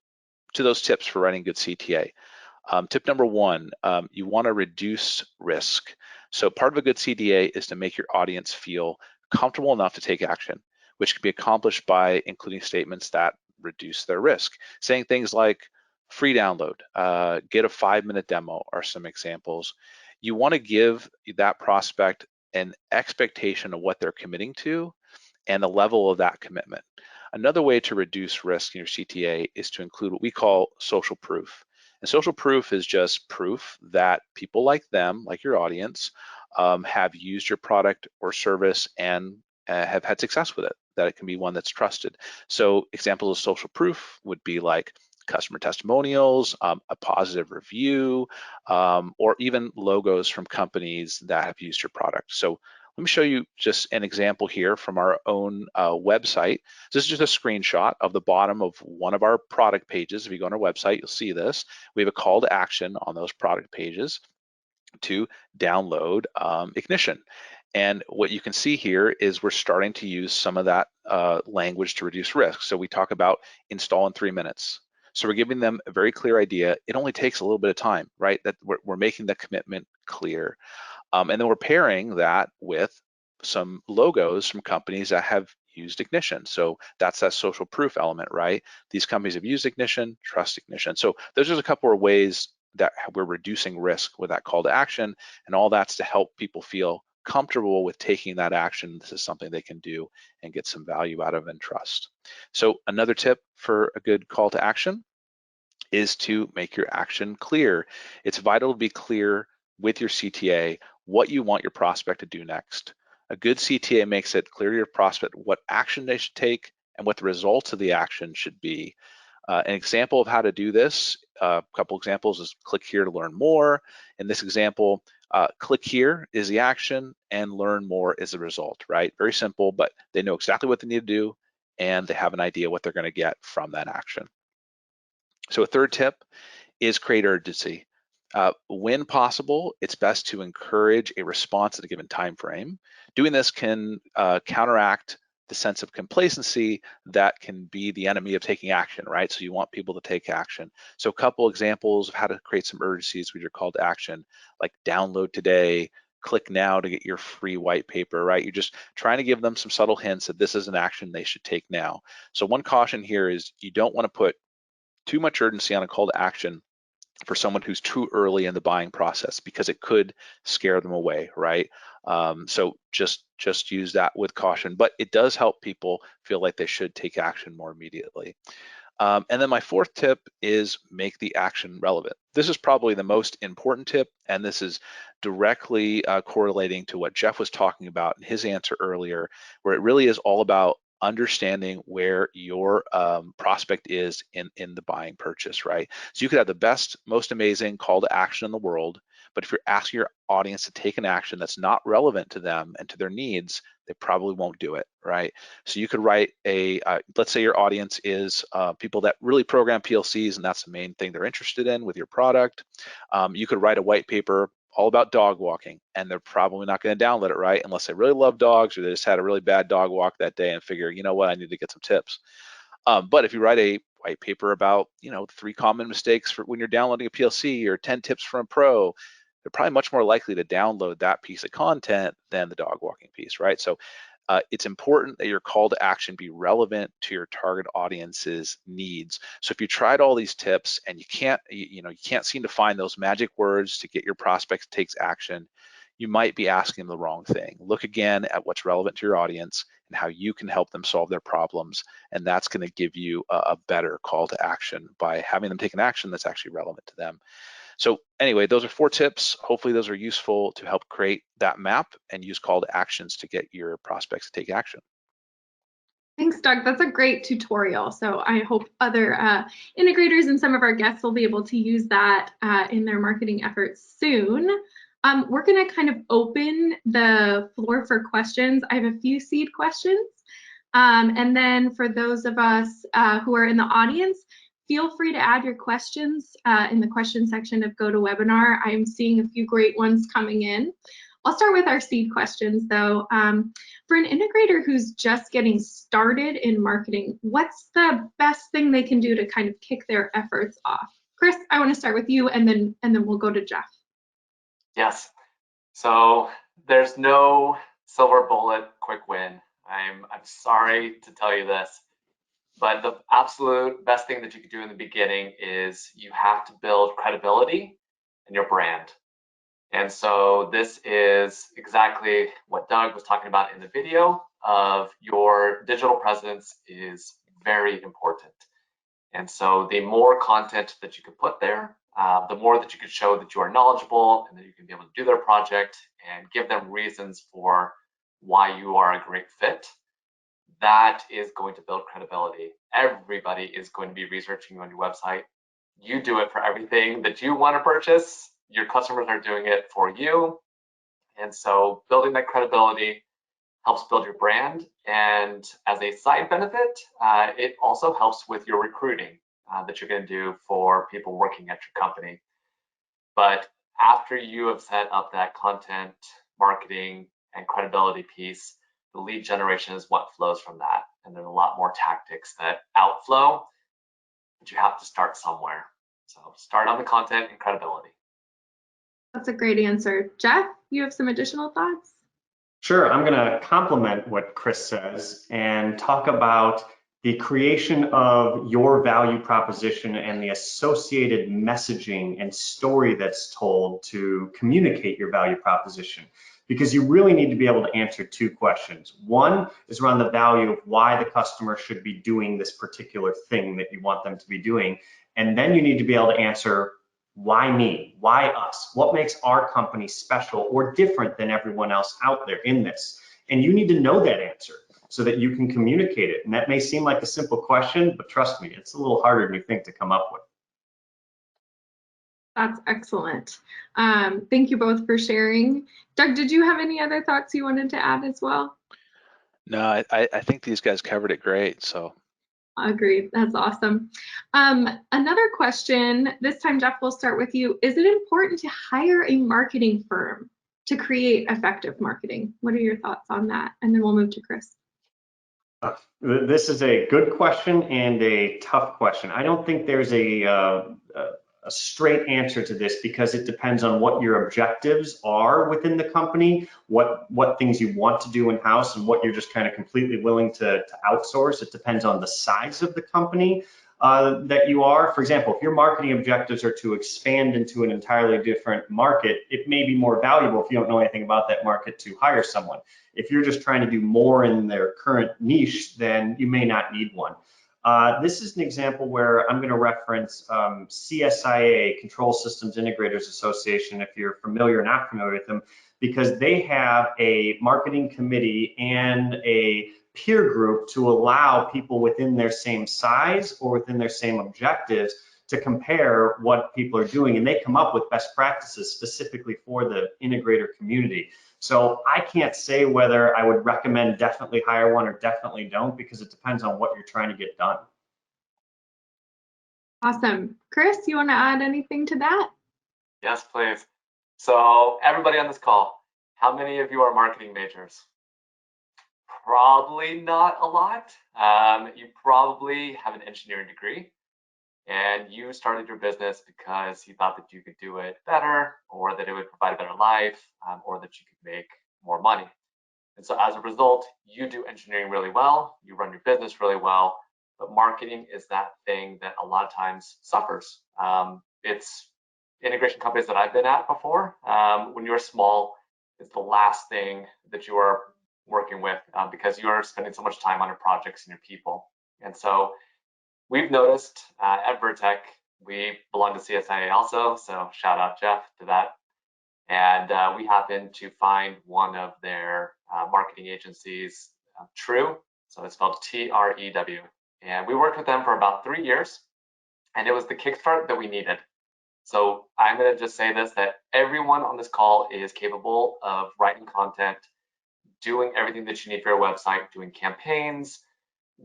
Speaker 2: to those tips for writing good CTA. Tip number one, you want to reduce risk. So part of a good CTA is to make your audience feel comfortable enough to take action, which can be accomplished by including statements that reduce their risk. Saying things like free download, get a 5-minute demo are some examples. You want to give that prospect an expectation of what they're committing to and the level of that commitment. Another way to reduce risk in your CTA is to include what we call social proof. And social proof is just proof that people like them, like your audience, have used your product or service and have had success with it, that it can be one that's trusted. So examples of social proof would be like customer testimonials, a positive review, or even logos from companies that have used your product. So let me show you just an example here from our own website. This is just a screenshot of the bottom of one of our product pages. If you go on our website, you'll see this. We have a call to action on those product pages to download Ignition. And what you can see here is we're starting to use some of that language to reduce risk. So we talk about install in 3 minutes. So we're giving them a very clear idea. It only takes a little bit of time, right? That we're making the commitment clear. And then we're pairing that with some logos from companies that have used Ignition. So that's that social proof element, right? These companies have used Ignition, trust Ignition. So those are a couple of ways that we're reducing risk with that call to action, and all that's to help people feel comfortable with taking that action. This is something they can do and get some value out of and trust. So another tip for a good call to action is to make your action clear. It's vital to be clear with your CTA what you want your prospect to do next. A good CTA makes it clear to your prospect what action they should take and what the results of the action should be. An example of how to do this, a couple examples is click here to learn more. In this example, click here is the action and learn more is the result, right? Very simple, but they know exactly what they need to do and they have an idea what they're going to get from that action. So a third tip is create urgency. When possible, it's best to encourage a response at a given time frame. Doing this can counteract the sense of complacency that can be the enemy of taking action, right? So you want people to take action. So a couple examples of how to create some urgencies with your call to action, like download today, click now to get your free white paper, right? You're just trying to give them some subtle hints that this is an action they should take now. So one caution here is you don't want to put too much urgency on a call to action for someone who's too early in the buying process, because it could scare them away, right? So just use that with caution, but it does help people feel like they should take action more immediately. And then my fourth tip is make the action relevant. This is probably the most important tip, and this is directly correlating to what Jeff was talking about in his answer earlier, where it really is all about understanding where your prospect is in the buying purchase, right? So you could have the best, most amazing call to action in the world, but if you're asking your audience to take an action that's not relevant to them and to their needs, they probably won't do it, right? So you could write a, let's say your audience is people that really program PLCs and that's the main thing they're interested in with your product. You could write a white paper all about dog walking, and they're probably not going to download it, right? Unless they really love dogs or they just had a really bad dog walk that day and figure, you know what, I need to get some tips. But if you write a white paper about, 3 common mistakes for when you're downloading a PLC or 10 tips from a pro, they're probably much more likely to download that piece of content than the dog walking piece, right? So it's important that your call to action be relevant to your target audience's needs. So if you tried all these tips and you can't seem to find those magic words to get your prospects to take action, you might be asking them the wrong thing. Look again at what's relevant to your audience and how you can help them solve their problems, and that's going to give you a better call to action by having them take an action that's actually relevant to them. So anyway, those are 4 tips. Hopefully those are useful to help create that map and use call to actions to get your prospects to take action.
Speaker 1: Thanks, Doug. That's a great tutorial. So I hope other integrators and some of our guests will be able to use that in their marketing efforts soon. We're going to kind of open the floor for questions. I have a few seed questions. And then for those of us who are in the audience, feel free to add your questions in the question section of GoToWebinar. I'm seeing a few great ones coming in. I'll start with our seed questions though. For an integrator who's just getting started in marketing, what's the best thing they can do to kind of kick their efforts off? Chris, I want to start with you and then we'll go to Jeff.
Speaker 3: Yes. So there's no silver bullet quick win. I'm sorry to tell you this, but the absolute best thing that you could do in the beginning is you have to build credibility in your brand. And so this is exactly what Doug was talking about in the video of your digital presence is very important. And so the more content that you can put there, the more that you can show that you are knowledgeable and that you can be able to do their project and give them reasons for why you are a great fit, that is going to build credibility. Everybody is going to be researching you on your website. You do it for everything that you want to purchase. Your customers are doing it for you. And so building that credibility helps build your brand. And as a side benefit, it also helps with your recruiting that you're going to do for people working at your company. But after you have set up that content, marketing, and credibility piece, the lead generation is what flows from that. And there's a lot more tactics that outflow, but you have to start somewhere. So start on the content and credibility.
Speaker 1: That's a great answer. Jeff, you have some additional thoughts?
Speaker 4: Sure, I'm going to complement what Chris says and talk about the creation of your value proposition and the associated messaging and story that's told to communicate your value proposition. Because you really need to be able to answer two questions. One is around the value of why the customer should be doing this particular thing that you want them to be doing. And then you need to be able to answer, why me? Why us? What makes our company special or different than everyone else out there in this? And you need to know that answer so that you can communicate it. And that may seem like a simple question, but trust me, it's a little harder than you think to come up with.
Speaker 1: That's excellent. Thank you both for sharing. Doug, did you have any other thoughts you wanted to add as well?
Speaker 2: No, I think these guys covered it great. So
Speaker 1: Agreed. That's awesome. Another question, this time, Jeff, we'll start with you. Is it important to hire a marketing firm to create effective marketing? What are your thoughts on that? And then we'll move to Chris.
Speaker 4: This is a good question and a tough question. I don't think there's a straight answer to this because it depends on what your objectives are within the company, what things you want to do in-house, and what you're just kind of completely willing to outsource. It depends on the size of the company that you are. For example, if your marketing objectives are to expand into an entirely different market, it may be more valuable if you don't know anything about that market to hire someone. If you're just trying to do more in their current niche, then you may not need one. This is an example where I'm going to reference CSIA, Control Systems Integrators Association, if you're familiar or not familiar with them, because they have a marketing committee and a peer group to allow people within their same size or within their same objectives to compare what people are doing, and they come up with best practices specifically for the integrator community. So I can't say whether I would recommend definitely hire one or definitely don't, because it depends on what you're trying to get done.
Speaker 1: Awesome. Chris, you want to add anything to that?
Speaker 3: Yes, please. So everybody on this call, how many of you are marketing majors? Probably not a lot. You probably have an engineering degree and you started your business because you thought that you could do it better, or that it would provide a better life, or that you could make more money. And so as a result, you do engineering really well, you run your business really well, but marketing is that thing that a lot of times suffers. It's integration companies that I've been at before. When you're small, it's the last thing that you are working with because you are spending so much time on your projects and your people. And so we've noticed at Vertec, we belong to CSIA also, so shout out Jeff to that. And we happened to find one of their marketing agencies, True, so it's spelled T-R-E-W. And we worked with them for about 3 years, and it was the kickstart that we needed. So I'm gonna just say this, that everyone on this call is capable of writing content, doing everything that you need for your website, doing campaigns,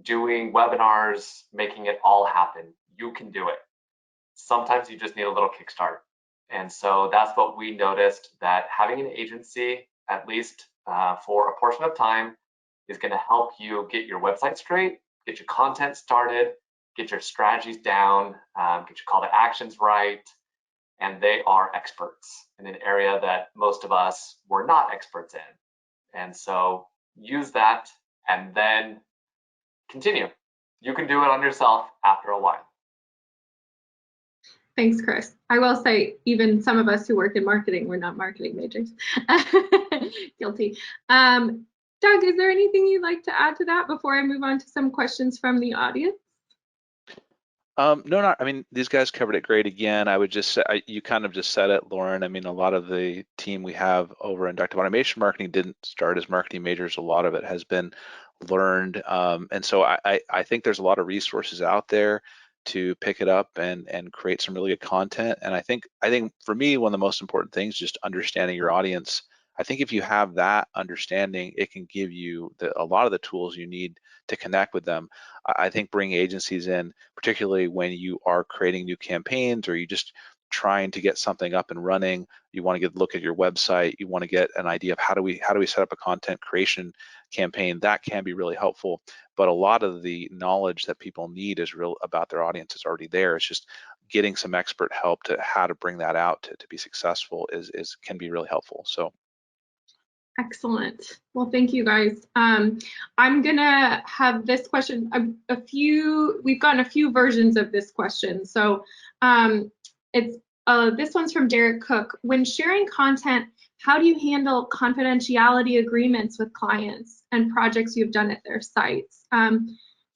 Speaker 3: doing webinars, making it all happen. You can do it. Sometimes you just need a little kickstart. And so that's what we noticed, that having an agency, at least for a portion of time, is going to help you get your website straight, get your content started, get your strategies down, get your call to actions right, and they are experts in an area that most of us were not experts in. And so use that and then continue. You can do it on yourself after a while.
Speaker 1: Thanks, Chris. I will say, even some of us who work in marketing, we're not marketing majors. Guilty. Doug, is there anything you'd like to add to that before I move on to some questions from the audience?
Speaker 2: No, I mean, these guys covered it great. Again, I would just say, you kind of just said it, Lauren. I mean, a lot of the team we have over Inductive Automation Marketing didn't start as marketing majors. A lot of it has been learned. And so I think there's a lot of resources out there to pick it up and create some really good content. And I think for me, one of the most important things is just understanding your audience. I think if you have that understanding, it can give you a lot of the tools you need to connect with them. I think bringing agencies in, particularly when you are creating new campaigns or you just trying to get something up and running, you want to look at your website, you want to get an idea of how do we set up a content creation campaign. That can be really helpful, but a lot of the knowledge that people need is real about their audience is already there. It's just getting some expert help to how to bring that out to be successful can be really helpful. So
Speaker 1: excellent. Well, thank you guys. I'm gonna have this question, we've gotten a few versions of this question. So this one's from Derek Cook. When sharing content, how do you handle confidentiality agreements with clients and projects you've done at their sites?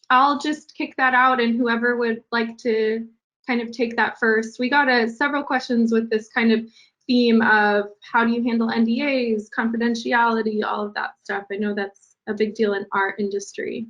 Speaker 1: I'll just kick that out, and whoever would like to kind of take that first. We got several questions with this kind of theme of how do you handle NDAs, confidentiality, all of that stuff. I know that's a big deal in our industry.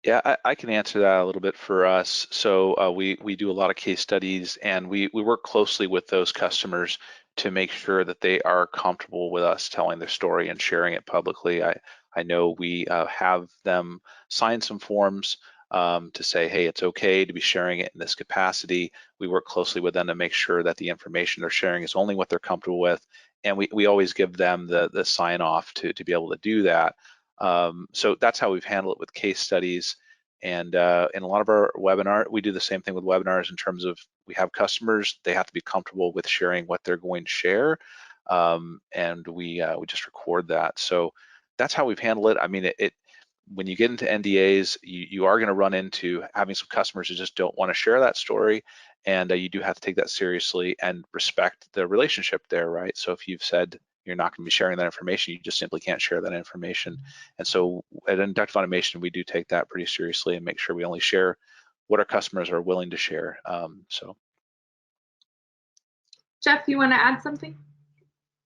Speaker 2: Yeah, I can answer that a little bit for us. So we do a lot of case studies, and we work closely with those customers to make sure that they are comfortable with us telling their story and sharing it publicly. I know we have them sign some forms to say, hey, it's okay to be sharing it in this capacity. We work closely with them to make sure that the information they're sharing is only what they're comfortable with, and we always give them the sign off to be able to do that. So that's how we've handled it with case studies. And in a lot of our webinar, we do the same thing with webinars in terms of we have customers, they have to be comfortable with sharing what they're going to share. And we just record that. So that's how we've handled it. I mean, when you get into NDAs, you are going to run into having some customers who just don't want to share that story. And you do have to take that seriously and respect the relationship there, right? So if you've said you're not going to be sharing that information, you just simply can't share that information. And so at Inductive Automation, we do take that pretty seriously and make sure we only share what our customers are willing to share. So,
Speaker 1: Jeff, you want to add something?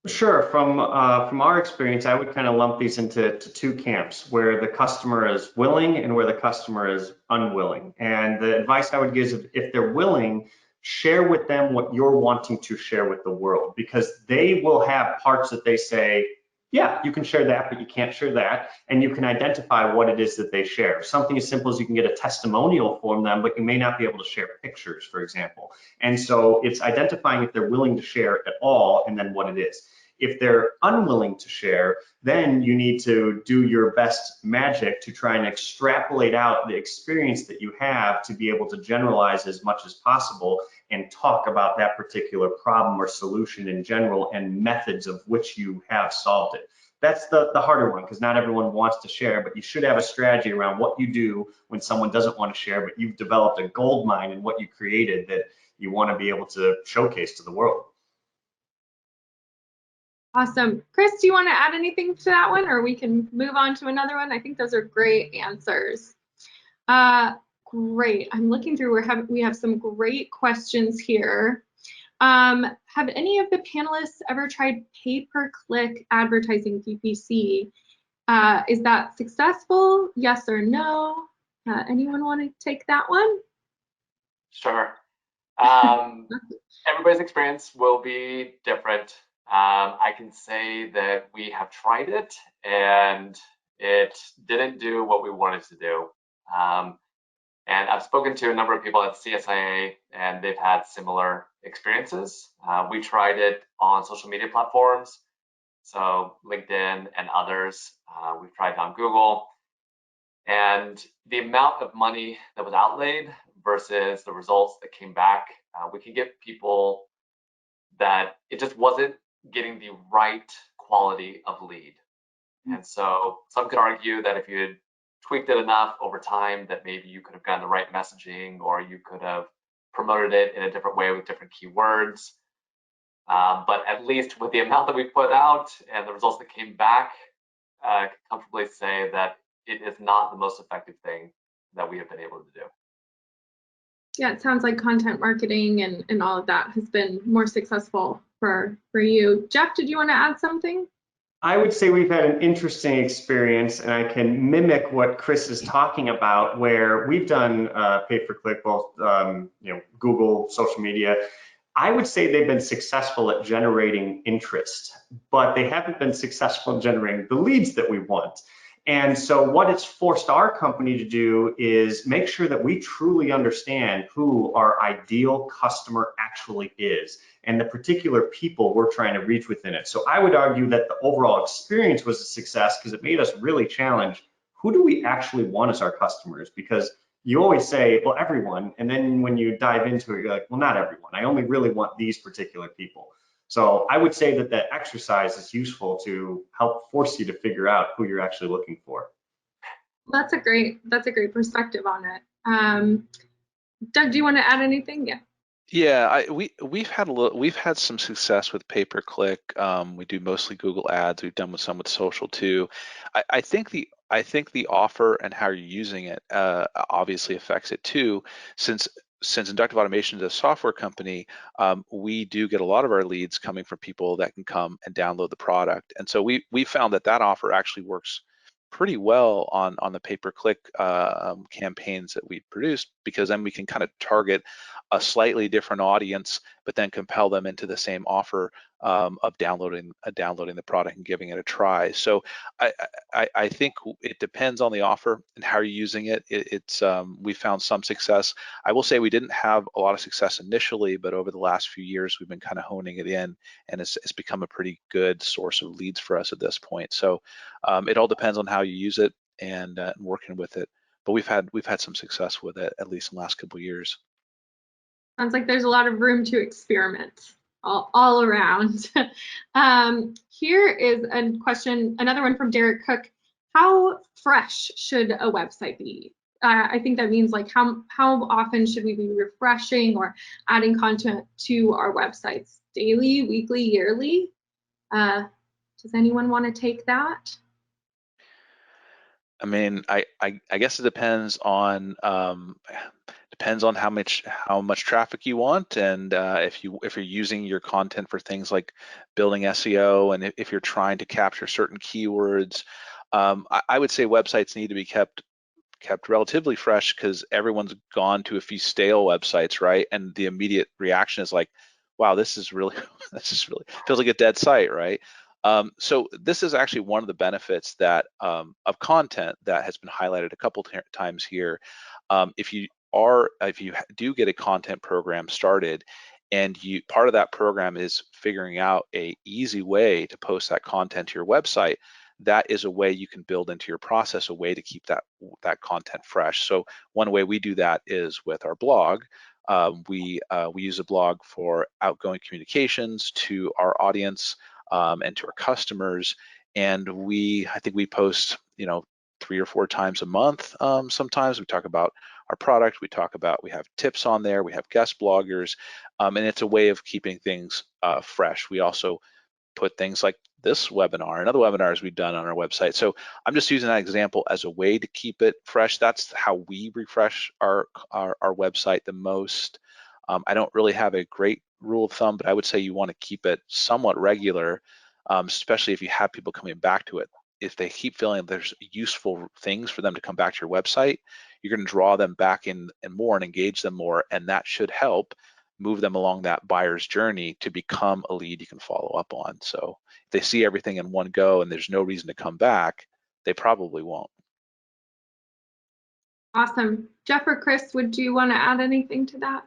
Speaker 4: Sure. From our experience, I would kind of lump these into two camps, where the customer is willing and where the customer is unwilling. And the advice I would give is, if they're willing, share with them what you're wanting to share with the world, because they will have parts that they say, yeah, you can share that, but you can't share that. And you can identify what it is that they share. Something as simple as you can get a testimonial from them, but you may not be able to share pictures, for example. And so it's identifying if they're willing to share at all, and then what it is. If they're unwilling to share, then you need to do your best magic to try and extrapolate out the experience that you have to be able to generalize as much as possible and talk about that particular problem or solution in general and methods of which you have solved it. That's the harder one, because not everyone wants to share, but you should have a strategy around what you do when someone doesn't want to share, but you've developed a gold mine in what you created that you want to be able to showcase to the world.
Speaker 1: Awesome. Chris, do you want to add anything to that one, or we can move on to another one? I think those are great answers. Great. I'm looking through. We have some great questions here. Have any of the panelists ever tried pay-per-click advertising, PPC? Is that successful? Yes or no? Anyone want to take that one?
Speaker 3: Sure. Everybody's experience will be different. I can say that we have tried it and it didn't do what we wanted to do. And I've spoken to a number of people at CSIA, and they've had similar experiences. We tried it on social media platforms, so LinkedIn and others. We've tried it on Google. And the amount of money that was outlaid versus the results that came back, we could get people that it just wasn't getting the right quality of lead. And so some could argue that if you had tweaked it enough over time, that maybe you could have gotten the right messaging, or you could have promoted it in a different way with different keywords. But at least with the amount that we put out and the results that came back, I can comfortably say that it is not the most effective thing that we have been able to do.
Speaker 1: Yeah, it sounds like content marketing and all of that has been more successful for you. Jeff, did you want to add something?
Speaker 4: I would say we've had an interesting experience, and I can mimic what Chris is talking about, where we've done pay-per-click, both Google, social media. I would say they've been successful at generating interest, but they haven't been successful in generating the leads that we want. And so what it's forced our company to do is make sure that we truly understand who our ideal customer actually is and the particular people we're trying to reach within it. So I would argue that the overall experience was a success because it made us really challenge, who do we actually want as our customers? Because you always say, well, everyone, and then when you dive into it, you're like, well, not everyone. I only really want these particular people. So I would say that that exercise is useful to help force you to figure out who you're actually looking for.
Speaker 1: That's a great perspective on it. Doug, do you want to add anything? Yeah.
Speaker 2: Yeah, we've had some success with pay-per-click. We do mostly Google Ads. We've done some with social too. I think the offer and how you're using it obviously affects it too. Since Inductive Automation is a software company, we do get a lot of our leads coming from people that can come and download the product, and so we found that offer actually works pretty well on the pay-per-click campaigns that we produced, because then we can kind of target a slightly different audience, but then compel them into the same offer of downloading the product and giving it a try. So I think it depends on the offer and how you're using it. We found some success. I will say we didn't have a lot of success initially, but over the last few years we've been kind of honing it in, and it's become a pretty good source of leads for us at this point. So it all depends on how you use it and working with it. But we've had some success with it, at least in the last couple of years.
Speaker 1: Sounds like there's a lot of room to experiment all around. Here is a question, another one from Derek Cook. How fresh should a website be? I think that means like how often should we be refreshing or adding content to our websites? Daily, weekly, yearly? Does anyone want to take that?
Speaker 2: I mean, I guess it depends on how much traffic you want, and if you're using your content for things like building SEO, and if you're trying to capture certain keywords. I would say websites need to be kept relatively fresh, because everyone's gone to a few stale websites, right? And the immediate reaction is like, wow, this is really feels like a dead site, right? So this is actually one of the benefits that of content that has been highlighted a couple times here. If you do get a content program started, and part of that program is figuring out a easy way to post that content to your website, that is a way you can build into your process a way to keep that content fresh. So one way we do that is with our blog. We use a blog for outgoing communications to our audience and to our customers, and I think we post 3 or 4 times a month. Sometimes we talk about our product, we have tips on there, we have guest bloggers, and it's a way of keeping things fresh. We also put things like this webinar and other webinars we've done on our website. So I'm just using that example as a way to keep it fresh. That's how we refresh our website the most. I don't really have a great rule of thumb, but I would say you want to keep it somewhat regular, especially if you have people coming back to it. If they keep feeling there's useful things for them to come back to your website, you're going to draw them back in and more and engage them more, and that should help move them along that buyer's journey to become a lead you can follow up on. So if they see everything in one go and there's no reason to come back, they probably won't.
Speaker 1: Awesome. Jeff or Chris, would you want to add anything to that?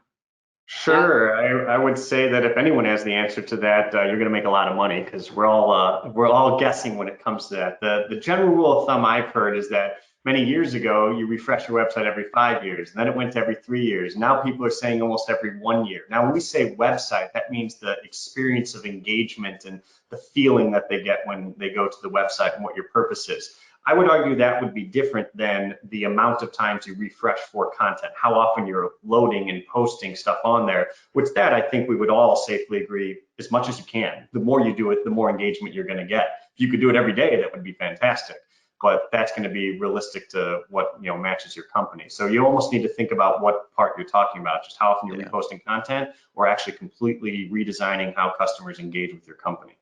Speaker 4: Sure. I would say that if anyone has the answer to that, you're going to make a lot of money, because we're all guessing when it comes to that. The general rule of thumb I've heard is that Many years ago, you refresh your website every 5 years, and then it went to every 3 years. Now people are saying almost every 1 year. Now, when we say website, that means the experience of engagement and the feeling that they get when they go to the website and what your purpose is. I would argue that would be different than the amount of times you refresh for content, how often you're loading and posting stuff on there, which that I think we would all safely agree as much as you can. The more you do it, the more engagement you're going to get. If you could do it every day, that would be fantastic. But that's going to be realistic to what matches your company. So you almost need to think about what part you're talking about, just how often you're reposting content, or actually completely redesigning how customers engage with your company.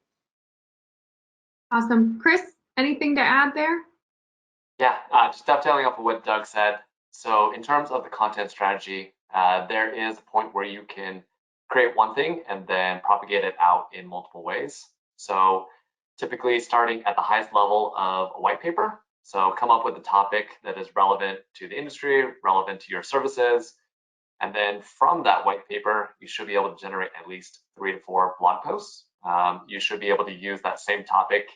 Speaker 1: Awesome. Chris, anything to add there?
Speaker 3: Yeah, just dovetailing off of what Doug said. So in terms of the content strategy, there is a point where you can create one thing and then propagate it out in multiple ways. So typically starting at the highest level of a white paper. So come up with a topic that is relevant to the industry, relevant to your services. And then from that white paper, you should be able to generate at least 3 to 4 blog posts. You should be able to use that same topic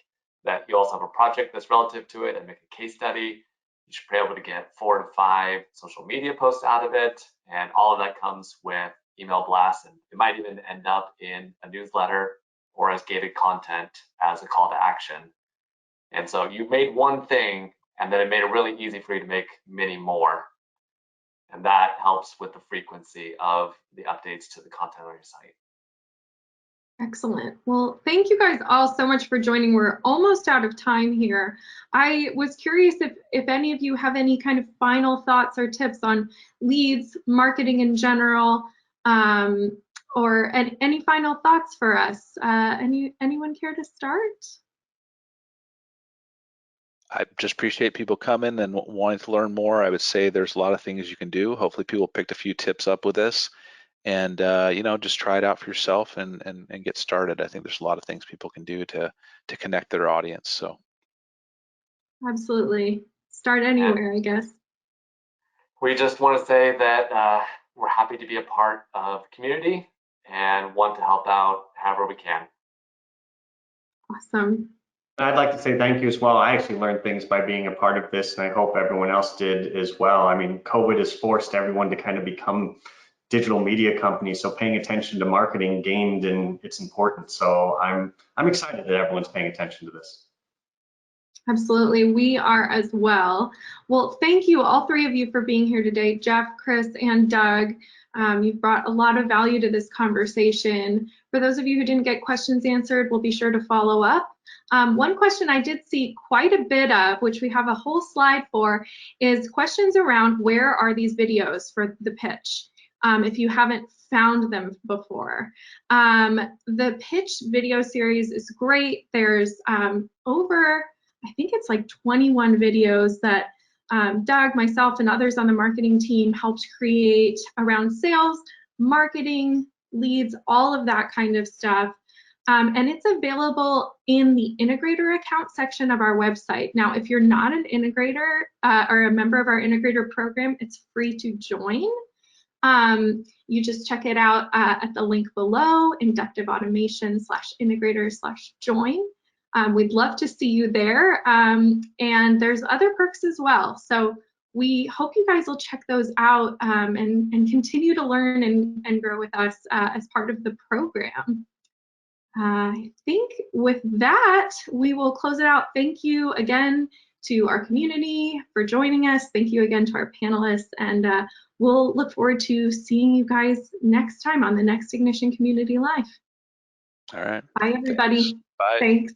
Speaker 3: that you also have a project that's relative to it and make a case study. You should be able to get 4 to 5 social media posts out of it. And all of that comes with email blasts. And it might even end up in a newsletter or as gated content as a call to action. And so you made one thing, and then it made it really easy for you to make many more. And that helps with the frequency of the updates to the content on your site.
Speaker 1: Excellent. Well, thank you guys all so much for joining. We're almost out of time here. I was curious if any of you have any kind of final thoughts or tips on leads, marketing in general, or any final thoughts for us. Anyone care to start?
Speaker 2: I just appreciate people coming and wanting to learn more. I would say there's a lot of things you can do. Hopefully people picked a few tips up with this, and just try it out for yourself and get started. I think there's a lot of things people can do to connect their audience. So
Speaker 1: absolutely, start anywhere, I guess.
Speaker 3: We just want to say that we're happy to be a part of the community and want to help out however we can.
Speaker 1: Awesome.
Speaker 4: I'd like to say thank you as well. I actually learned things by being a part of this, and I hope everyone else did as well. I mean, COVID has forced everyone to kind of become digital media companies, so paying attention to marketing gained in its importance. So I'm excited that everyone's paying attention to this.
Speaker 1: Absolutely, we are as well. Well, thank you, all three of you, for being here today, Jeff, Chris, and Doug. You've brought a lot of value to this conversation. For those of you who didn't get questions answered, we'll be sure to follow up. One question I did see quite a bit of, which we have a whole slide for, is questions around where are these videos for the pitch, if you haven't found them before. The pitch video series is great. There's over, I think it's like 21 videos that Doug, myself, and others on the marketing team helped create around sales, marketing, leads, all of that kind of stuff. And it's available in the integrator account section of our website. Now, if you're not an integrator or a member of our integrator program, it's free to join. You just check it out at the link below, Inductive Automation /integrator/join. We'd love to see you there. And there's other perks as well. So we hope you guys will check those out and continue to learn and grow with us as part of the program. I think with that, we will close it out. Thank you again to our community for joining us. Thank you again to our panelists, and we'll look forward to seeing you guys next time on the next Ignition Community Live.
Speaker 2: all right.
Speaker 1: Bye, everybody.
Speaker 2: Thanks. Bye.
Speaker 1: Thanks.